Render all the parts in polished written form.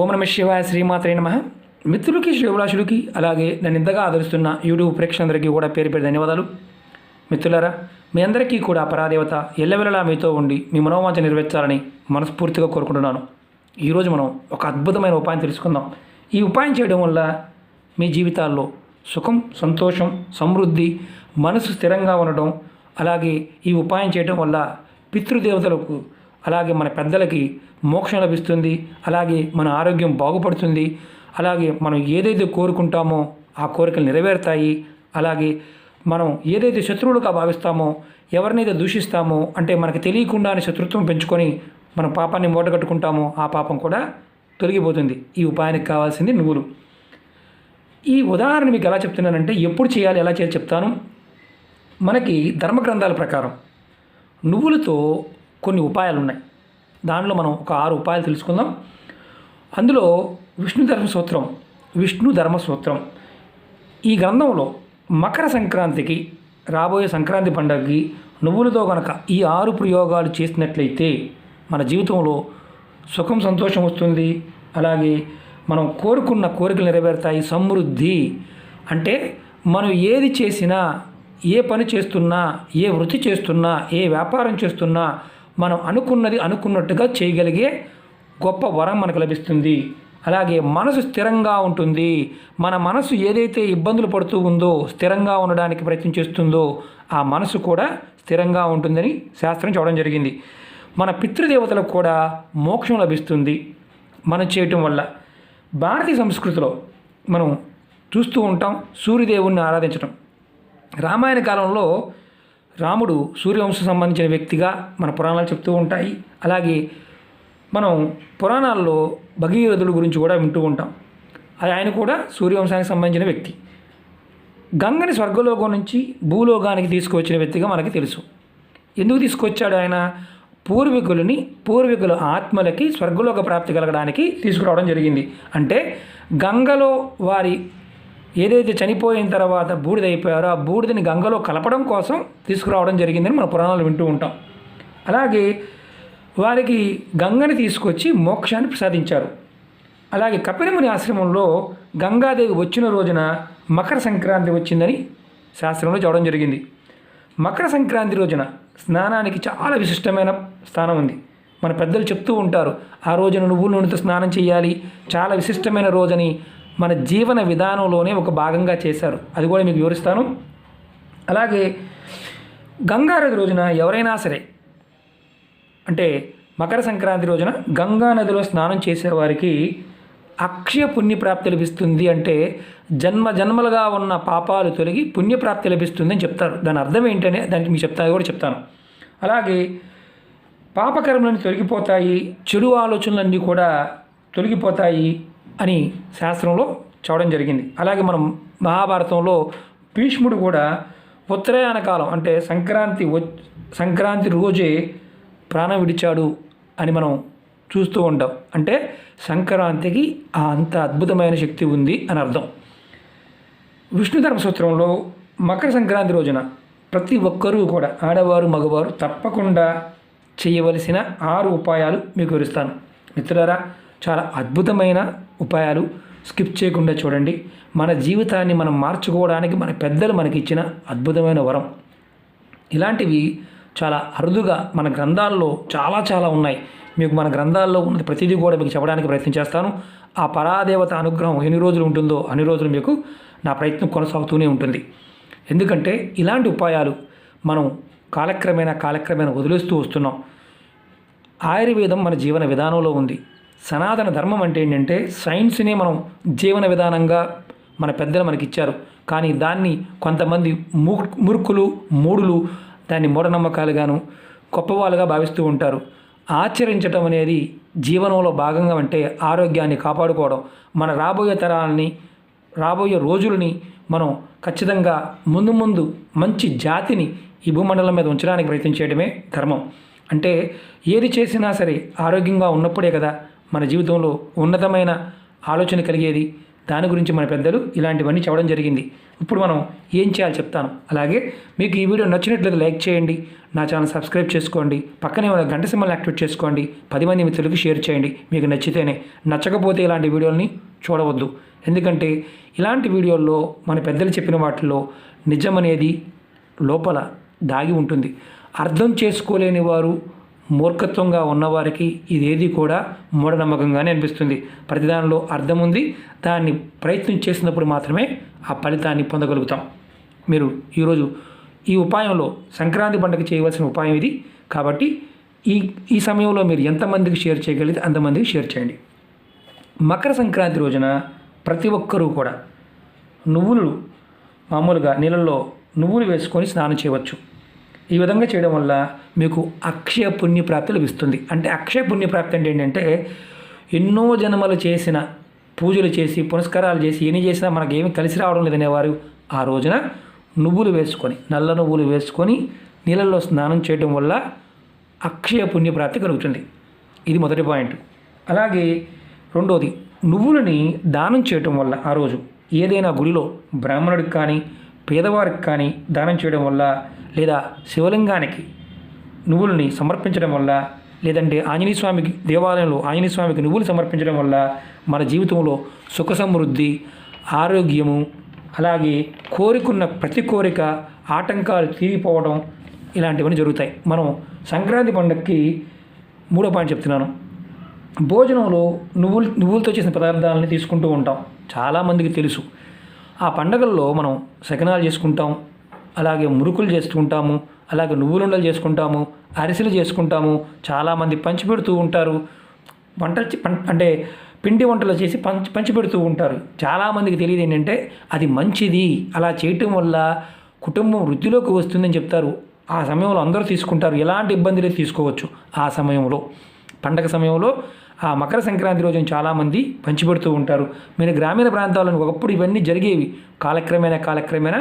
ఓం నమ శివాయ, శ్రీమాత్రే నమః. మిత్రులకి, శ్రేభిలాషులకి, అలాగే నన్ను ఇంతగా ఆదరిస్తున్న యూట్యూబ్ ప్రేక్షకులందరికీ కూడా పేరు పేరు ధన్యవాదాలు. మిత్రులారా, మీ అందరికీ కూడా పరాదేవత ఎల్లవెల్లలా మీతో ఉండి మీ మనోవాంఛ నెరవేర్చాలని మనస్ఫూర్తిగా కోరుకుంటున్నాను. ఈరోజు మనం ఒక అద్భుతమైన ఉపాయం తెలుసుకుందాం. ఈ ఉపాయం చేయడం వల్ల మీ జీవితాల్లో సుఖం, సంతోషం, సమృద్ధి, మనసు స్థిరంగా ఉండడం, అలాగే ఈ ఉపాయం చేయడం వల్ల పితృదేవతలకు, అలాగే మన పెద్దలకి మోక్షం లభిస్తుంది. అలాగే మన ఆరోగ్యం బాగుపడుతుంది. అలాగే మనం ఏదైతే కోరుకుంటామో ఆ కోరికలు నెరవేరుతాయి. అలాగే మనం ఏదైతే శత్రువులుగా భావిస్తామో, ఎవరినైతే దూషిస్తామో, అంటే మనకు తెలియకుండానే శత్రుత్వం పెంచుకొని మన పాపాన్ని మూటగట్టుకుంటామో ఆ పాపం కూడా తొలగిపోతుంది. ఈ ఉపాయానికి కావాల్సింది నువ్వులు. ఈ ఉదాహరణ మీకు ఎలా చెప్తున్నానంటే, ఎప్పుడు చేయాలి, ఎలా చేయాలి చెప్తాను. మనకి ధర్మగ్రంథాల ప్రకారం నువ్వులతో కొన్ని ఉపాయాలు ఉన్నాయి. దానిలో మనం ఒక 6 ఉపాయాలు తెలుసుకుందాం. అందులో విష్ణు ధర్మ సూత్రం ఈ గ్రంథంలో మకర సంక్రాంతికి, రాబోయే సంక్రాంతి పండుగకి నువ్వులతో కనుక ఈ 6 ప్రయోగాలు చేసినట్లయితే మన జీవితంలో సుఖం, సంతోషం వస్తుంది. అలాగే మనం కోరుకున్న కోరికలు నెరవేరుతాయి. సమృద్ధి అంటే మనం ఏది చేసినా, ఏ పని చేస్తున్నా, ఏ వృత్తి చేస్తున్నా, ఏ వ్యాపారం చేస్తున్నా మనం అనుకున్నది అనుకున్నట్టుగా చేయగలిగే గొప్ప వరం మనకు లభిస్తుంది. అలాగే మనసు స్థిరంగా ఉంటుంది. మన మనసు ఏదైతే ఇబ్బందులు పడుతూ ఉందో, స్థిరంగా ఉండడానికి ప్రయత్నం చేస్తుందో ఆ మనసు కూడా స్థిరంగా ఉంటుందని శాస్త్రం చెప్పడం జరిగింది. మన పితృదేవతలకు కూడా మోక్షం లభిస్తుంది మనం చేయటం వల్ల. భారతీయ సంస్కృతిలో మనం చూస్తూ ఉంటాం సూర్యదేవుణ్ణి ఆరాధించడం. రామాయణ కాలంలో రాముడు సూర్యవంశం సంబంధించిన వ్యక్తిగా మన పురాణాలు చెప్తూ ఉంటాయి. అలాగే మనం పురాణాల్లో భగీరథుడు గురించి కూడా వింటూ ఉంటాం. ఆయన కూడా సూర్యవంశానికి సంబంధించిన వ్యక్తి. గంగని స్వర్గలోకం నుంచి భూలోకానికి తీసుకువచ్చిన వ్యక్తిగా మనకి తెలుసు. ఎందుకు తీసుకొచ్చాడు ఆయన? పూర్వీకుల ఆత్మలకి స్వర్గలోక ప్రాప్తి కలగడానికి తీసుకురావడం జరిగింది. అంటే గంగలో వారి ఏదైతే చనిపోయిన తర్వాత బూడిదైపోయారో ఆ బూడిదని గంగలో కలపడం కోసం తీసుకురావడం జరిగిందని మన పురాణాలు వింటూ ఉంటాం. అలాగే వారికి గంగని తీసుకొచ్చి మోక్షాన్ని ప్రసాదించారు. అలాగే కపిలముని ఆశ్రమంలో గంగాదేవి వచ్చిన రోజున మకర సంక్రాంతి వచ్చిందని శాస్త్రంలో చెప్పడం జరిగింది. మకర సంక్రాంతి రోజున స్నానానికి చాలా విశిష్టమైన స్థానం ఉంది. మన పెద్దలు చెప్తూ ఉంటారు, ఆ రోజున నువ్వుల నూనెతో స్నానం చేయాలి, చాలా విశిష్టమైన రోజని మన జీవన విధానంలోనే ఒక భాగంగా చేశారు. అది కూడా మీకు వివరిస్తాను. అలాగే గంగానది రోజున ఎవరైనా సరే, అంటే మకర సంక్రాంతి రోజున గంగా నదిలో స్నానం చేసేవారికి అక్షయ పుణ్యప్రాప్తి లభిస్తుంది. అంటే జన్మలుగా ఉన్న పాపాలు తొలగి పుణ్యప్రాప్తి లభిస్తుంది అని చెప్తారు. దాని అర్థం ఏంటనే దానికి మీకు కూడా చెప్తాను. అలాగే పాపకర్మలన్నీ తొలగిపోతాయి, చెడు ఆలోచనలన్నీ కూడా తొలగిపోతాయి అని శాస్త్రంలో చెప్పడం జరిగింది. అలాగే మనం మహాభారతంలో భీష్ముడు కూడా ఉత్తరాయణ కాలం అంటే సంక్రాంతి రోజే ప్రాణం విడిచాడు అని మనం చూస్తూ ఉంటాం. అంటే సంక్రాంతికి అంత అద్భుతమైన శక్తి ఉంది అని అర్థం. విష్ణు ధర్మసూత్రంలో మకర సంక్రాంతి రోజున ప్రతి ఒక్కరూ కూడా, ఆడవారు మగవారు తప్పకుండా చేయవలసిన 6 ఉపాయాలు మీకు వివరిస్తాను. మిత్రులారా, చాలా అద్భుతమైన ఉపాయాలు, స్కిప్ చేయకుండా చూడండి. మన జీవితాన్ని మనం మార్చుకోవడానికి మన పెద్దలు మనకి ఇచ్చిన అద్భుతమైన వరం. ఇలాంటివి చాలా అరుదుగా మన గ్రంథాల్లో చాలా ఉన్నాయి. మీకు మన గ్రంథాల్లో ఉన్న ప్రతిదీ కూడా మీకు చెప్పడానికి ప్రయత్నం చేస్తాను. ఆ పరాదేవత అనుగ్రహం ఎన్ని రోజులు ఉంటుందో అన్ని రోజులు మీకు నా ప్రయత్నం కొనసాగుతూనే ఉంటుంది. ఎందుకంటే ఇలాంటి ఉపాయాలు మనం కాలక్రమేణా వదిలేస్తూ వస్తున్నాం. ఆయుర్వేదం మన జీవన విధానంలో ఉంది. సనాతన ధర్మం అంటే ఏంటంటే సైన్స్నే మనం జీవన విధానంగా మన పెద్దలు మనకి ఇచ్చారు. కానీ దాన్ని కొంతమంది మూడులు దాన్ని మూఢనమ్మకాలుగాను గొప్పవాళ్ళుగా భావిస్తూ ఉంటారు. ఆచరించడం అనేది జీవనంలో భాగంగా, అంటే ఆరోగ్యాన్ని కాపాడుకోవడం, మన రాబోయే తరాలని, రాబోయే రోజులని మనం ఖచ్చితంగా ముందు మంచి జాతిని ఈ భూమండలం మీద ఉంచడానికి ప్రయత్నం చేయడమే ధర్మం. అంటే ఏది చేసినా సరే ఆరోగ్యంగా ఉన్నప్పుడే కదా మన జీవితంలో ఉన్నతమైన ఆలోచన కలిగేది. దాని గురించి మన పెద్దలు ఇలాంటివన్నీ చెప్పడం జరిగింది. ఇప్పుడు మనం ఏం చేయాలో చెప్తాను. అలాగే మీకు ఈ వీడియో నచ్చినట్లయితే లైక్ చేయండి, నా ఛానల్ సబ్స్క్రైబ్ చేసుకోండి, పక్కనే ఉన్న గంట సింబల్ని యాక్టివేట్ చేసుకోండి, 10 మంది మిత్రులకి షేర్ చేయండి. మీకు నచ్చితేనే, నచ్చకపోతే ఇలాంటి వీడియోల్ని చూడవద్దు. ఎందుకంటే ఇలాంటి వీడియోల్లో మన పెద్దలు చెప్పిన వాటిల్లో నిజం అనేది లోపల దాగి ఉంటుంది. అర్థం చేసుకోలేని వారు, మూర్ఖత్వంగా ఉన్నవారికి ఇదేది కూడా మూఢనమ్మకంగానే అనిపిస్తుంది. ప్రతిదానిలో అర్థం ఉంది. దాన్ని ప్రయత్నం చేసినప్పుడు మాత్రమే ఆ ఫలితాన్ని పొందగలుగుతాం. మీరు ఈరోజు ఈ ఉపాయంలో సంక్రాంతి పండుగ చేయవలసిన ఉపాయం ఇది. కాబట్టి ఈ సమయంలో మీరు ఎంతమందికి షేర్ చేయగలిగితే అంతమందికి షేర్ చేయండి. మకర సంక్రాంతి రోజున ప్రతి ఒక్కరూ కూడా నువ్వులు మామూలుగా నీళ్ళల్లో నువ్వులు వేసుకొని స్నానం చేయవచ్చు. ఈ విధంగా చేయడం వల్ల మీకు అక్షయ పుణ్యప్రాప్తి లభిస్తుంది. అంటే అక్షయ పుణ్యప్రాప్తి అంటే ఏంటంటే ఎన్నో జన్మలు చేసిన పూజలు చేసి పునస్కారాలు చేసి ఎన్ని చేసినా మనకు ఏమీ కలిసి రావడం లేదనేవారు ఆ రోజున నువ్వులు వేసుకొని, నల్ల నువ్వులు వేసుకొని నీళ్ళల్లో స్నానం చేయడం వల్ల అక్షయ పుణ్యప్రాప్తి కలుగుతుంది. ఇది మొదటి పాయింట్. అలాగే రెండోది, నువ్వులని దానం చేయటం వల్ల ఆ రోజు ఏదైనా గుడిలో బ్రాహ్మణుడికి కానీ పేదవారికి కానీ దానం చేయడం వల్ల, లేదా శివలింగానికి నువ్వులని సమర్పించడం వల్ల, లేదంటే ఆంజనేయ స్వామికి దేవాలయంలో ఆంజనేయ స్వామికి నువ్వులు సమర్పించడం వల్ల మన జీవితంలో సుఖ సమృద్ధి, ఆరోగ్యము, అలాగే కోరికున్న ప్రతి కోరిక ఆటంకాలు తీరిపోవడం ఇలాంటివన్నీ జరుగుతాయి. మనం సంక్రాంతి పండుగకి మూడో పాయింట్ చెప్తున్నాను. భోజనంలో నువ్వులతో చేసిన పదార్థాలని తీసుకుంటూ ఉంటాం. చాలామందికి తెలుసు. ఆ పండగల్లో మనం సకినాలు చేసుకుంటాం, అలాగే మురుకులు చేసుకుంటాము, అలాగే నువ్వులుండలు చేసుకుంటాము, అరిసెలు చేసుకుంటాము. చాలామంది పంచిపెడుతూ ఉంటారు. అంటే పిండి వంటలు చేసి పంచిపెడుతూ ఉంటారు. చాలామందికి తెలియదు ఏంటంటే అది మంచిది, అలా చేయటం వల్ల కుటుంబం వృద్ధిలోకి వస్తుందని చెప్తారు. ఆ సమయంలో అందరూ తీసుకుంటారు. ఎలాంటి ఇబ్బంది లేదు, తీసుకోవచ్చు. ఆ సమయంలో పండగ సమయంలో ఆ మకర సంక్రాంతి రోజున చాలామంది పంచిపెడుతూ ఉంటారు. మీరు గ్రామీణ ప్రాంతాలను ఒకప్పుడు ఇవన్నీ జరిగేవి. కాలక్రమేణా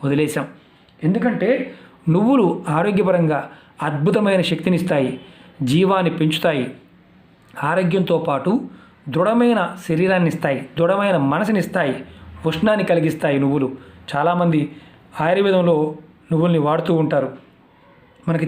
వదిలేశాం. ఎందుకంటే నువ్వులు ఆరోగ్యపరంగా అద్భుతమైన శక్తినిస్తాయి, జీవాన్ని పెంచుతాయి, ఆరోగ్యంతో పాటు దృఢమైన శరీరాన్ని ఇస్తాయి, దృఢమైన మనసునిస్తాయి, ఉష్ణాన్ని కలిగిస్తాయి. నువ్వులు చాలామంది ఆయుర్వేదంలో నువ్వుల్ని వాడుతూ ఉంటారు. మనకి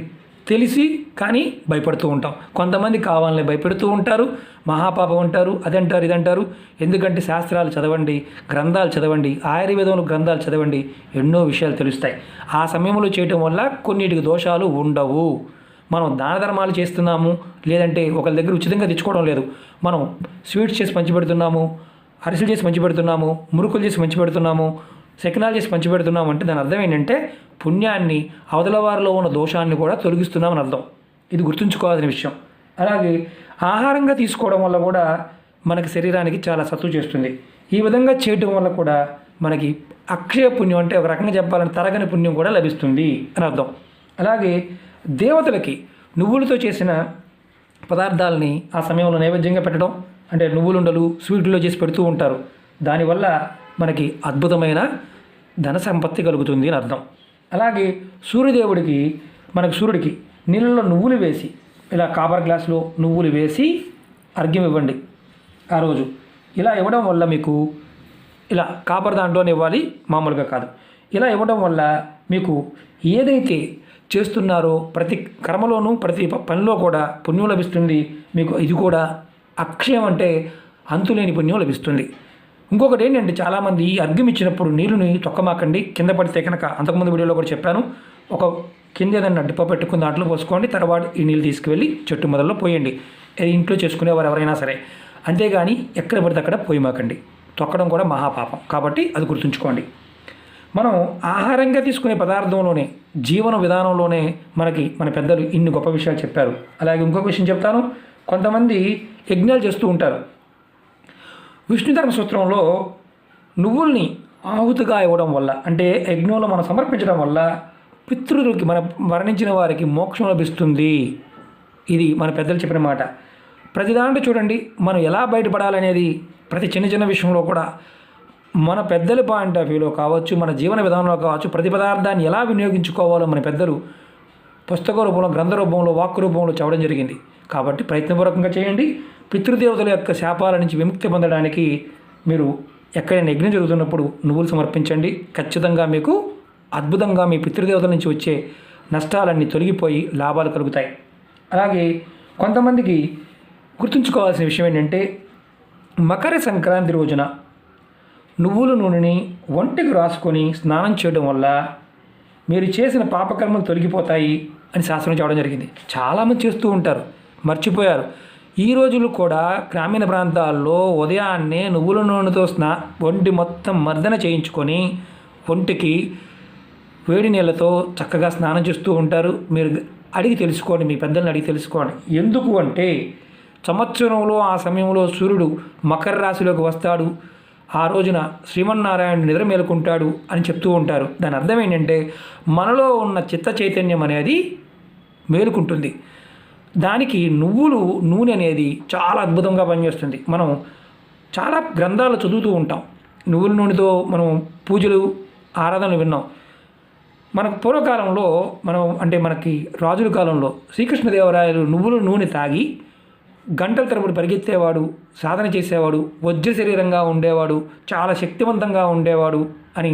తెలిసి కానీ భయపడుతూ ఉంటాం. కొంతమంది కావాలని భయపెడుతూ ఉంటారు, మహాపాపం అంటారు, అదంటారు ఇదంటారు. ఎందుకంటే శాస్త్రాలు చదవండి, గ్రంథాలు చదవండి, ఆయుర్వేదంలో గ్రంథాలు చదవండి, ఎన్నో విషయాలు తెలుస్తాయి. ఆ సమయంలో చేయటం వల్ల కొన్నిటికి దోషాలు ఉండవు. మనం దాన ధర్మాలు చేస్తున్నాము, లేదంటే ఒకరి దగ్గర ఉచితంగా తెచ్చుకోవడం లేదు. మనం స్వీట్స్ చేసి పంచిపెడుతున్నాము, అరిసెలు చేసి పంచిపెడుతున్నాము, మురుకులు చేసి పంచిపెడుతున్నాము, శకినాలు చేసి పంచిపెడుతున్నాము అంటే దాని అర్థం ఏంటంటే పుణ్యాన్ని, అవతల వారిలో ఉన్న దోషాన్ని కూడా తొలగిస్తున్నామని అర్థం. ఇది గుర్తుంచుకోవాల్సిన విషయం. అలాగే ఆహారంగా తీసుకోవడం వల్ల కూడా మనకి శరీరానికి చాలా సత్తు చేస్తుంది. ఈ విధంగా చేయటం వల్ల కూడా మనకి అక్షయ పుణ్యం, అంటే ఒక రకంగా చెప్పాలంటే తరగని పుణ్యం కూడా లభిస్తుంది అని అర్థం. అలాగే దేవతలకి నువ్వులతో చేసిన పదార్థాలని ఆ సమయంలో నైవేద్యంగా పెట్టడం, అంటే నువ్వులుండలు స్వీట్లో చేసి పెడుతూ ఉంటారు. దానివల్ల మనకి అద్భుతమైన ధన సంపత్తి కలుగుతుంది అని అర్థం. అలాగే సూర్యుడికి నీళ్ళలో నువ్వులు వేసి, ఇలా కాపర్ గ్లాసులో నువ్వులు వేసి అర్ఘ్యం ఇవ్వండి ఆ రోజు. ఇలా ఇవ్వడం వల్ల మీకు, ఇలా కాపర్ దాంట్లోనే ఇవ్వాలి, మామూలుగా కాదు. ఇలా ఇవ్వడం వల్ల మీకు ఏదైతే చేస్తున్నారో ప్రతి కర్మలోనూ ప్రతి పనిలో కూడా పుణ్యం లభిస్తుంది. మీకు ఇది కూడా అక్షయం, అంటే అంతులేని పుణ్యం లభిస్తుంది. ఇంకొకటి ఏంటంటే చాలామంది ఈ అర్ఘ్యం ఇచ్చినప్పుడు నీళ్ళని తొక్కమాకండి, కింద పడితే కనుక, అంతకుముందు వీడియోలో కూడా చెప్పాను, ఒక కింద ఏదైనా డిప్ప పెట్టుకుని దాంట్లో పోసుకోండి, తర్వాత ఈ నీళ్ళు తీసుకువెళ్ళి చెట్టు మొదల్లో పోయండి. ఇంట్లో చేసుకునేవారు ఎవరైనా సరే. అంతేగాని ఎక్కడ పడితే అక్కడ పోయమాకండి. తొక్కడం కూడా మహాపాపం. కాబట్టి అది గుర్తుంచుకోండి. మనం ఆహారంగా తీసుకునే పదార్థంలోనే, జీవన విధానంలోనే మనకి మన పెద్దలు ఇన్ని గొప్ప విషయాలు చెప్పారు. అలాగే ఇంకొక విషయం చెప్తాను. కొంతమంది యజ్ఞాలు చేస్తూ ఉంటారు. విష్ణుధర్మ సూత్రంలో నువ్వుల్ని ఆహుతిగా ఇవ్వడం వల్ల, అంటే యజ్ఞంలో మనం సమర్పించడం వల్ల పితృలకి, మన మరణించిన వారికి మోక్షం లభిస్తుంది. ఇది మన పెద్దలు చెప్పిన మాట. ప్రతి దాంట్లో చూడండి, మనం ఎలా బయటపడాలనేది ప్రతి చిన్న విషయంలో కూడా మన పెద్దల పాయింట్ ఆఫ్ వ్యూలో కావచ్చు, మన జీవన విధానంలో కావచ్చు, ప్రతి పదార్థాన్ని ఎలా వినియోగించుకోవాలో మన పెద్దలు పుస్తక రూపంలో, గ్రంథ రూపంలో, వాక్కు రూపంలో చెప్పడం జరిగింది. కాబట్టి ప్రయత్నపూర్వకంగా చేయండి. పితృదేవతల యొక్క శాపాల నుంచి విముక్తి పొందడానికి మీరు ఎక్కడైనా యజ్ఞం జరుగుతున్నప్పుడు నువ్వులు సమర్పించండి. ఖచ్చితంగా మీకు అద్భుతంగా మీ పితృదేవతల నుంచి వచ్చే నష్టాలన్నీ తొలగిపోయి లాభాలు కలుగుతాయి. అలాగే కొంతమందికి గుర్తుంచుకోవాల్సిన విషయం ఏంటంటే, మకర సంక్రాంతి రోజున నువ్వుల నూనెని ఒంటికి రాసుకొని స్నానం చేయడం వల్ల మీరు చేసిన పాపకర్మలు తొలగిపోతాయి అని శాస్త్రం చెప్పడం జరిగింది. చాలామంది చేస్తూ ఉంటారు, మర్చిపోయారు. ఈ రోజులు కూడా గ్రామీణ ప్రాంతాల్లో ఉదయాన్నే నువ్వుల నూనెతో ఒంటి మొత్తం మర్దన చేయించుకొని ఒంటికి వేడి నీళ్ళతో చక్కగా స్నానం చేస్తూ ఉంటారు. మీరు అడిగి తెలుసుకోండి, మీ పెద్దల్ని అడిగి తెలుసుకోండి. ఎందుకు అంటే, సంవత్సరంలో ఆ సమయంలో సూర్యుడు మకర రాశిలోకి వస్తాడు, ఆ రోజున శ్రీమన్నారాయణుడు నిద్ర మేలుకుంటాడు అని చెప్తూ ఉంటారు. దాని అర్థం ఏంటంటే, మనలో ఉన్న చిత్త చైతన్యం అనేది మేలుకుంటుంది. దానికి నువ్వులు నూనె అనేది చాలా అద్భుతంగా పనిచేస్తుంది. మనం చాలా గ్రంథాలు చదువుతూ ఉంటాం, నువ్వుల నూనెతో మనం పూజలు ఆరాధనలు విన్నాం. మనకు పూర్వకాలంలో మనకి రాజుల కాలంలో శ్రీకృష్ణదేవరాయలు నువ్వుల నూనె తాగి గంటల తరబడి పరిగెత్తేవాడు, సాధన చేసేవాడు, వజ్ర శరీరంగా ఉండేవాడు, చాలా శక్తివంతంగా ఉండేవాడు అని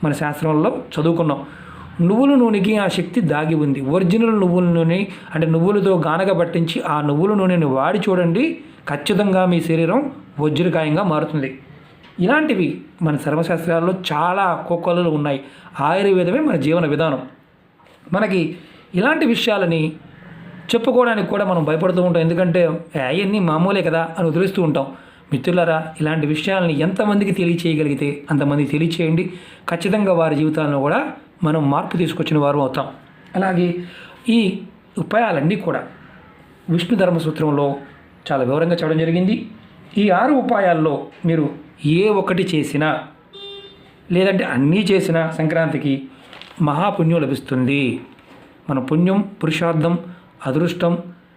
మన శాస్త్రంలో చదువుకున్నాం. నువ్వుల నూనెకి ఆ శక్తి దాగి ఉంది. ఒరిజినల్ నువ్వుల నూనె అంటే నువ్వులతో గానగ పట్టించి ఆ నువ్వుల నూనెని వాడి చూడండి, ఖచ్చితంగా మీ శరీరం వజ్రకాయంగా మారుతుంది. ఇలాంటివి మన సర్వశాస్త్రాల్లో చాలా కోకొల్లలు ఉన్నాయి. ఆయుర్వేదమే మన జీవన విధానం. మనకి ఇలాంటి విషయాలని చెప్పుకోవడానికి కూడా మనం భయపడుతూ ఉంటాం, ఎందుకంటే అవన్నీ మామూలే కదా అని వదిలేస్తూ ఉంటాం. మిత్రులారా, ఇలాంటి విషయాలని ఎంతమందికి తెలియచేయగలిగితే అంతమందికి తెలియచేయండి. ఖచ్చితంగా వారి జీవితాలను కూడా మనం మార్పు తీసుకొచ్చిన వారు అవుతాం. అలాగే ఈ ఉపాయాలన్నీ కూడా విష్ణు ధర్మసూత్రంలో చాలా వివరంగా చెప్పడం జరిగింది. ఈ 6 ఉపాయాల్లో మీరు ఏ ఒకటి చేసినా లేదంటే అన్నీ చేసినా సంక్రాంతికి మహాపుణ్యం లభిస్తుంది. మన పుణ్యం, పురుషార్థం, అదృష్టం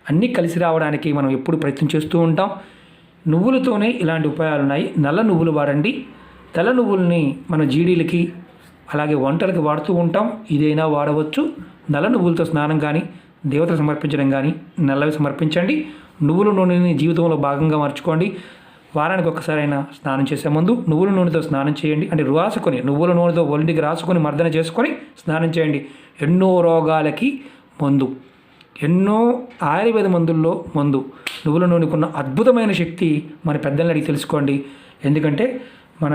అన్నీ కలిసి రావడానికి మనం ఎప్పుడు ప్రయత్నం చేస్తూ ఉంటాం. నువ్వులతోనే ఇలాంటి ఉపాయాలు ఉన్నాయి. నల్ల నువ్వులు వాడండి. తెల్ల నువ్వుల్ని మన జీడీలకి అలాగే వంటలకి వాడుతూ ఉంటాం. ఇదైనా వాడవచ్చు. నల్ల నువ్వులతో స్నానం కానీ, దేవతలు సమర్పించడం కానీ నల్లవి సమర్పించండి. నువ్వుల నూనెని జీవితంలో భాగంగా మార్చుకోండి. వారానికి ఒక్కసారైనా స్నానం చేసే ముందు నువ్వుల నూనెతో స్నానం చేయండి. అంటే నువ్వుల నూనెతో ఒంటికి రాసుకొని మర్దన చేసుకొని స్నానం చేయండి. ఎన్నో రోగాలకి మందు, ఎన్నో ఆయుర్వేద మందుల్లో మందు. నువ్వుల నూనెకున్న అద్భుతమైన శక్తి మన పెద్దల్ని అడిగి తెలుసుకోండి. ఎందుకంటే మన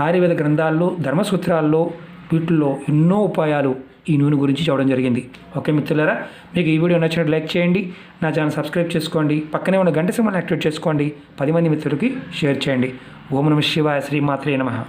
ఆయుర్వేద గ్రంథాల్లో, ధర్మసూత్రాల్లో వీటిల్లో ఎన్నో ఉపాయాలు ఈ నూనె గురించి చెప్పడం జరిగింది. ఓకే మిత్రులారా, మీకు ఈ వీడియో నచ్చినట్టు లైక్ చేయండి, నా ఛానల్ సబ్స్క్రైబ్ చేసుకోండి, పక్కనే ఉన్న గంట సింబల్ని యాక్టివేట్ చేసుకోండి, 10 మంది మిత్రులకి షేర్ చేయండి. ఓం నమః శివాయ, శ్రీమాత్రే నమః.